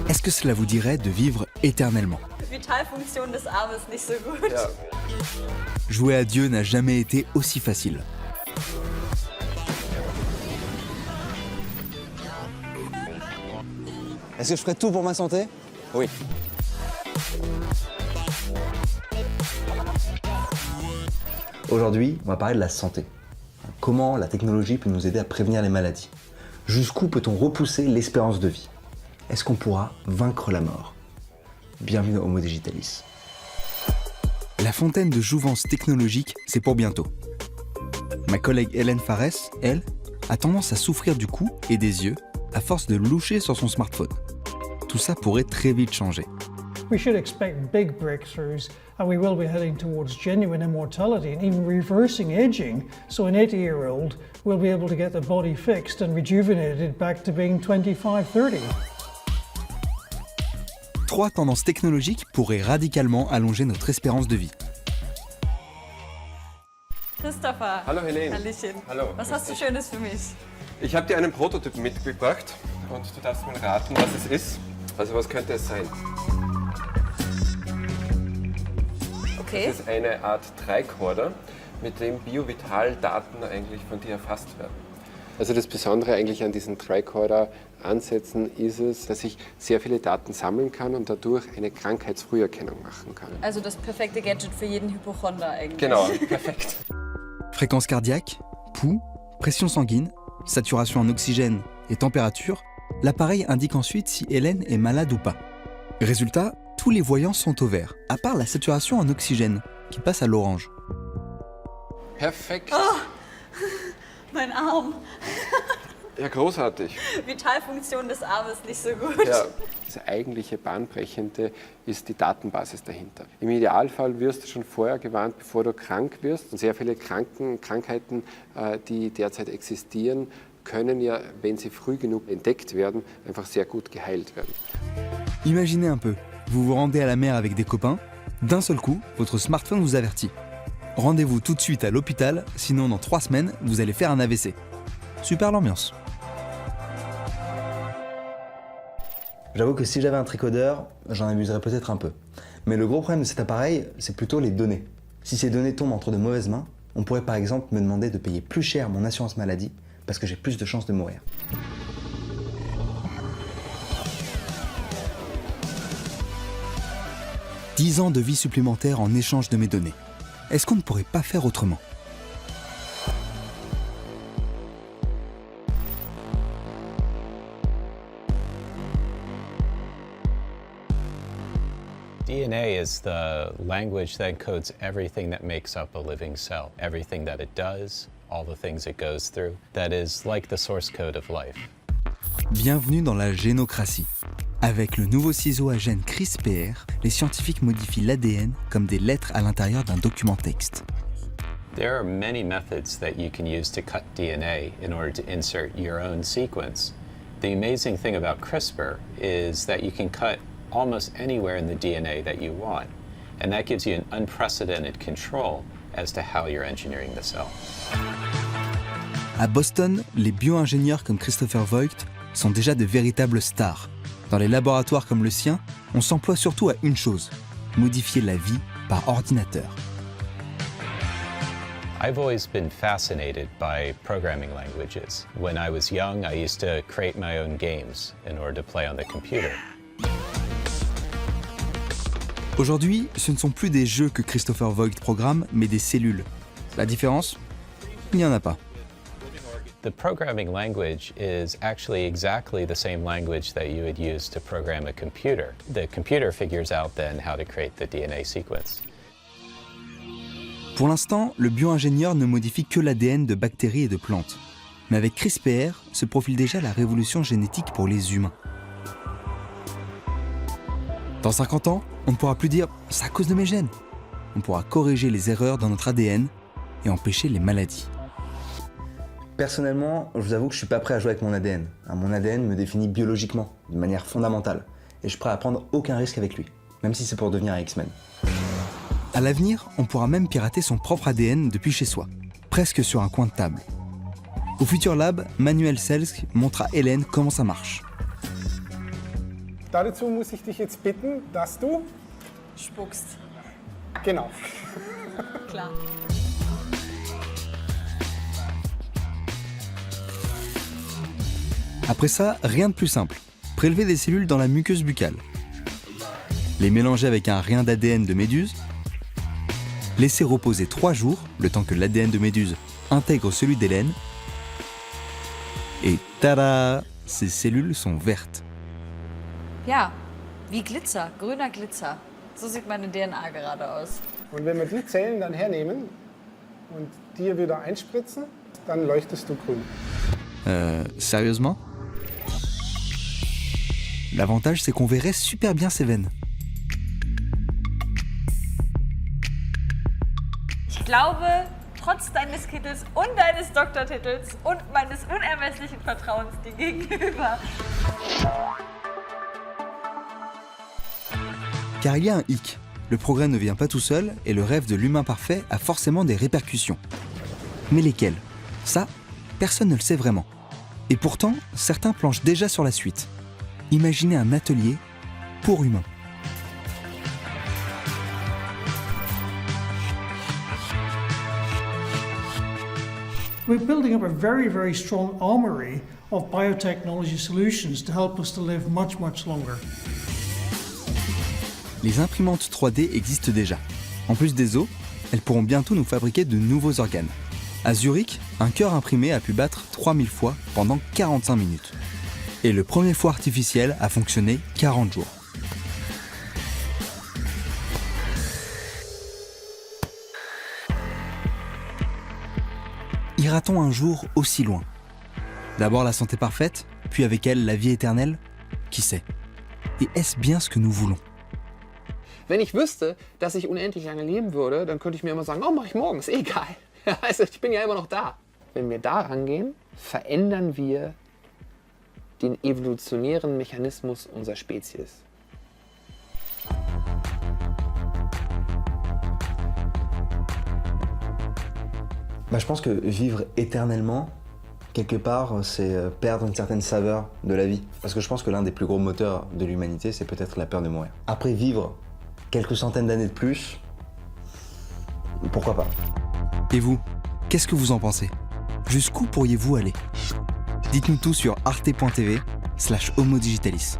Est-ce que cela vous dirait de vivre éternellement? Vitalfunktion des Armes ist nicht so gut. Ja. Jouer à Dieu n'a jamais été aussi facile. Est-ce que je ferai tout pour ma santé? Oui. Aujourd'hui, on va parler de la santé. Comment la technologie peut nous aider à prévenir les maladies? Jusqu'où peut-on repousser l'espérance de vie? Est-ce qu'on pourra vaincre la mort? Bienvenue dans Homo Digitalis. La fontaine de jouvence technologique, c'est pour bientôt. Ma collègue Hélène Farès, elle, a tendance à souffrir du cou et des yeux à force de loucher sur son smartphone. Tout ça pourrait très vite changer. We should expect big breakthroughs, and we will be heading towards genuine immortality and even reversing aging. So an 80-year-old will be able to get the body fixed and rejuvenated back to being 25, 30. 3 tendances technologiques pourraient radicalement allonger notre espérance de vie. Christopher. Hallo Helene. Hallöchen. Hallo. Was hast du Schönes für mich? Ich habe dir einen Prototyp mitgebracht und du darfst mir raten, was es ist. Also was könnte es sein? Okay. Das ist eine Art Tricorder, mit dem Biovital-Daten eigentlich von dir erfasst werden. Also das Besondere eigentlich an diesen Tricorder-Ansätzen ist es, dass ich sehr viele Daten sammeln kann und dadurch eine Krankheitsfrüherkennung machen kann. Also das perfekte Gadget für jeden Hypochonder eigentlich. Genau, perfekt. Fréquence cardiaque, pouls, pression sanguine, saturation en oxygène et température, l'appareil indique ensuite si Hélène est malade ou pas. Résultat, tous les voyants sont au vert, à part la saturation en oxygène, qui passe à l'orange. Perfekt. Oh, mein Arm. Ja, großartig. Vitalfunktion des Armes ist nicht so gut. Ja. Das eigentliche Bahnbrechende ist die Datenbasis dahinter. Im Idealfall wirst du schon vorher gewarnt, bevor du krank wirst. Und sehr viele Krankheiten, die derzeit existieren, können ja, wenn sie früh genug entdeckt werden, einfach sehr gut geheilt werden. Imaginez un peu, vous vous rendez à la mer avec des copains, d'un seul coup, votre smartphone vous avertit. Rendez-vous tout de suite à l'hôpital, sinon dans 3 semaines, vous allez faire un AVC. Super l'ambiance. J'avoue que si j'avais un tricodeur, j'en abuserais peut-être un peu. Mais le gros problème de cet appareil, c'est plutôt les données. Si ces données tombent entre de mauvaises mains, on pourrait par exemple me demander de payer plus cher mon assurance maladie parce que j'ai plus de chances de mourir. « 10 ans de vie supplémentaire en échange de mes données. Est-ce qu'on ne pourrait pas faire autrement ? DNA is the language that encodes everything that makes up a living cell, everything that it does, all the things it goes through. That is like the source code of life. Bienvenue dans la génocratie. Avec le nouveau ciseau à gène CRISPR, les scientifiques modifient l'ADN comme des lettres à l'intérieur d'un document texte. There are many methods that you can use to cut DNA in order to insert your own sequence. The amazing thing about CRISPR is that you can cut almost anywhere in the DNA that you want, and that gives you an unprecedented control as to how you're engineering the cell. À Boston, les bio-ingénieurs comme Christopher Voigt sont déjà de véritables stars. Dans les laboratoires comme le sien, on s'emploie surtout à une chose, modifier la vie par ordinateur. I've always been fascinated by programming languages. When I was young, I used to create my own games in order to play on the computer. Aujourd'hui, ce ne sont plus des jeux que Christopher Voigt programme, mais des cellules. La différence ? Il n'y en a pas. The programming language is actually exactly the same language that you would use to program a computer. The computer figures out then how to create the DNA sequence. Pour l'instant, le bio-ingénieur ne modifie que l'ADN de bactéries et de plantes. Mais avec CRISPR se profile déjà la révolution génétique pour les humains. Dans 50 ans, on ne pourra plus dire « c'est à cause de mes gènes ». On pourra corriger les erreurs dans notre ADN et empêcher les maladies. Personnellement, je vous avoue que je suis pas prêt à jouer avec mon ADN. Mon ADN me définit biologiquement, de manière fondamentale. Et je suis prêt à prendre aucun risque avec lui, même si c'est pour devenir un X-Men. À l'avenir, on pourra même pirater son propre ADN depuis chez soi, presque sur un coin de table. Au Future Lab, Manuel Selsk montre à Hélène comment ça marche. Dazu muss ich dich jetzt bitten, dass du... Spuckst. Genau. Klar. Après ça, rien de plus simple. Prélever des cellules dans la muqueuse buccale. Les mélanger avec un rien d'ADN de méduse. Laisser reposer 3 jours, le temps que l'ADN de méduse intègre celui d'Hélène. Et tada! Ces cellules sont vertes. Ja, wie Glitzer, grüner Glitzer. So sieht meine DNA gerade aus. Und wenn wir die Zellen dann hernehmen und dir wieder einspritzen, dann leuchtest du grün. Sérieusement? L'avantage, c'est qu'on verrait super bien ces veines. Ich glaube, trotz deines Kittels und deines Doktortitels und meines unermesslichen Vertrauens dir gegenüber. Car il y a un hic. Le progrès ne vient pas tout seul et le rêve de l'humain parfait a forcément des répercussions. Mais lesquelles? Ça, personne ne le sait vraiment. Et pourtant, certains planchent déjà sur la suite. Imaginez un atelier pour humains. We're building up a very, very strong armory of biotechnology solutions to help us to live much, much longer. Les imprimantes 3D existent déjà. En plus des os, elles pourront bientôt nous fabriquer de nouveaux organes. À Zurich, un cœur imprimé a pu battre 3000 fois pendant 45 minutes. Et le premier foie artificiel a fonctionné 40 jours. Ira-t-on un jour aussi loin? D'abord la santé parfaite, puis avec elle la vie éternelle? Qui sait? Et est-ce bien ce que nous voulons? Wenn ich wüsste, dass ich unendlich lange leben würde, dann könnte ich mir immer sagen, oh, mach ich morgen, ist eh egal. Also, ich bin ja immer noch da. Wenn wir da rangehen, verändern wir den evolutionären Mechanismus unserer Spezies. Je pense que vivre éternellement, quelque part, c'est perdre une certaine saveur de la vie. Parce que je pense que l'un des plus gros moteurs de l'humanité, c'est peut-être la peur de mourir. Après, vivre quelques centaines d'années de plus, pourquoi pas? Et vous, qu'est-ce que vous en pensez? Jusqu'où pourriez-vous aller? Dites-nous tout sur arte.tv/homodigitalis.